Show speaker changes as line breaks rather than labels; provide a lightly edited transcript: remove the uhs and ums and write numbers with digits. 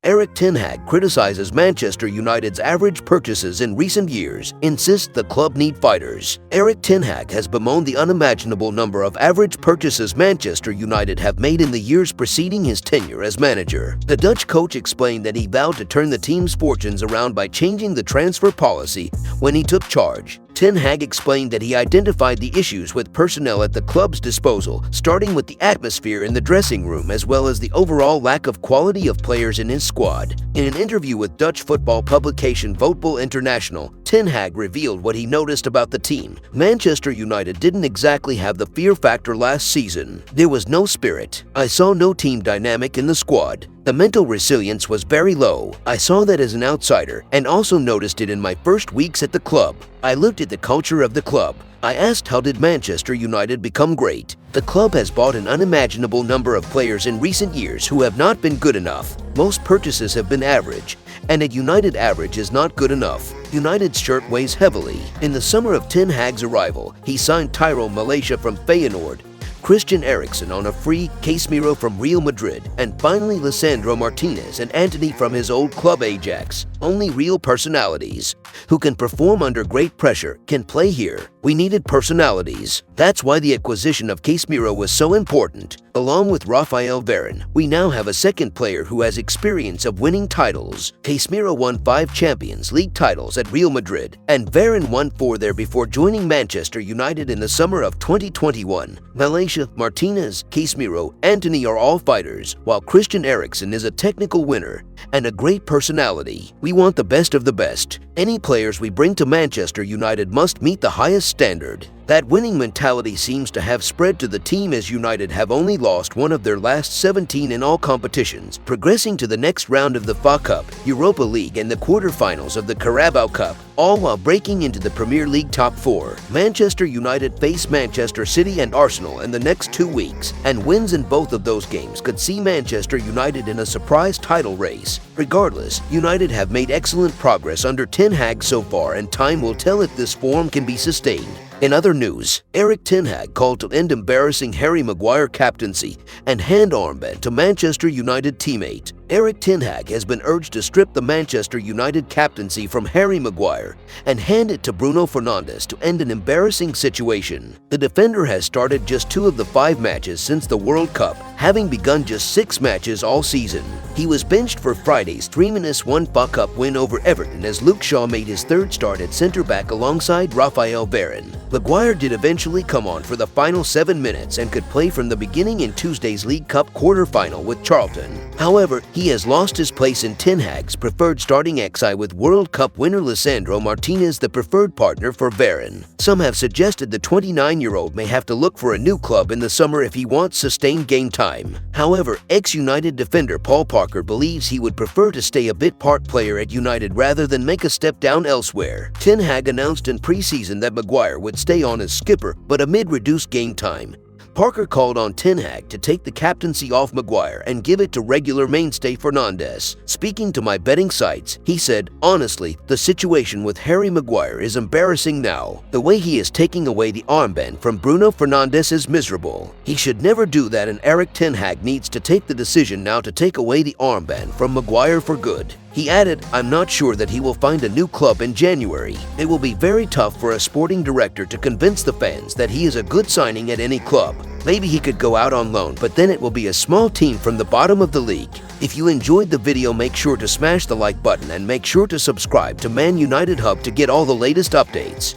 Erik Ten Hag criticizes Manchester United's average purchases in recent years, insists the club need fighters. Erik Ten Hag has bemoaned the unimaginable number of average purchases Manchester United have made in the years preceding his tenure as manager. The Dutch coach explained that he vowed to turn the team's fortunes around by changing the transfer policy when he took charge. Ten Hag explained that he identified the issues with personnel at the club's disposal, starting with the atmosphere in the dressing room as well as the overall lack of quality of players in his squad. In an interview with Dutch football publication Voetbal International, Ten Hag revealed what he noticed about the team. Manchester United didn't exactly have the fear factor last season. There was no spirit. I saw no team dynamic in the squad. The mental resilience was very low. I saw that as an outsider and also noticed it in my first weeks at the club. I looked at the culture of the club. I asked, how did Manchester United become great? The club has bought an unimaginable number of players in recent years who have not been good enough. Most purchases have been average, and at United average is not good enough. United's shirt weighs heavily. In the summer of Ten Hag's arrival, he signed Tyrone Malacia from Feyenoord, Christian Eriksen on a free, Casemiro from Real Madrid, and finally Lisandro Martinez and Antony from his old club Ajax. Only real personalities who can perform under great pressure can play here. We needed personalities. That's why the acquisition of Casemiro was so important. Along with Raphael Varane, we now have a second player who has experience of winning titles. Casemiro won 5 Champions League titles at Real Madrid, and Varane won 4 there before joining Manchester United in the summer of 2021. Malacia, Martinez, Casemiro, Antony are all fighters, while Christian Eriksen is a technical winner and a great personality. We want the best of the best. Any players we bring to Manchester United must meet the highest standard. That winning mentality seems to have spread to the team, as United have only lost one of their last 17 in all competitions, progressing to the next round of the FA Cup, Europa League and the quarter-finals of the Carabao Cup, all while breaking into the Premier League top 4. Manchester United face Manchester City and Arsenal in the next 2 weeks, and wins in both of those games could see Manchester United in a surprise title race. Regardless, United have made excellent progress under Ten Hag so far, and time will tell if this form can be sustained. In other news, Erik Ten Hag called to end embarrassing Harry Maguire captaincy and hand armband to Manchester United teammate. Erik Ten Hag has been urged to strip the Manchester United captaincy from Harry Maguire and hand it to Bruno Fernandes to end an embarrassing situation. The defender has started just 2 of the 5 matches since the World Cup, having begun just 6 matches all season. He was benched for Friday's 3-1 FA Cup win over Everton as Luke Shaw made his 3rd start at centre-back alongside Raphael Varane. Maguire did eventually come on for the final 7 minutes and could play from the beginning in Tuesday's League Cup quarter-final with Charlton. However, he has lost his place in Ten Hag's preferred starting XI, with World Cup winner Lisandro Martinez the preferred partner for Varane. Some have suggested the 29-year-old may have to look for a new club in the summer if he wants sustained game time. However, ex-United defender Paul Parker believes he would prefer to stay a bit part player at United rather than make a step down elsewhere. Ten Hag announced in pre-season that Maguire would stay on as skipper, but amid reduced game time, Parker called on Ten Hag to take the captaincy off Maguire and give it to regular mainstay Fernandes. Speaking to my betting sites, he said, "Honestly, the situation with Harry Maguire is embarrassing now. The way he is taking away the armband from Bruno Fernandes is miserable. He should never do that, and Erik Ten Hag needs to take the decision now to take away the armband from Maguire for good." He added, "I'm not sure that he will find a new club in January. It will be very tough for a sporting director to convince the fans that he is a good signing at any club. Maybe he could go out on loan, but then it will be a small team from the bottom of the league." If you enjoyed the video, make sure to smash the like button and make sure to subscribe to Man United Hub to get all the latest updates.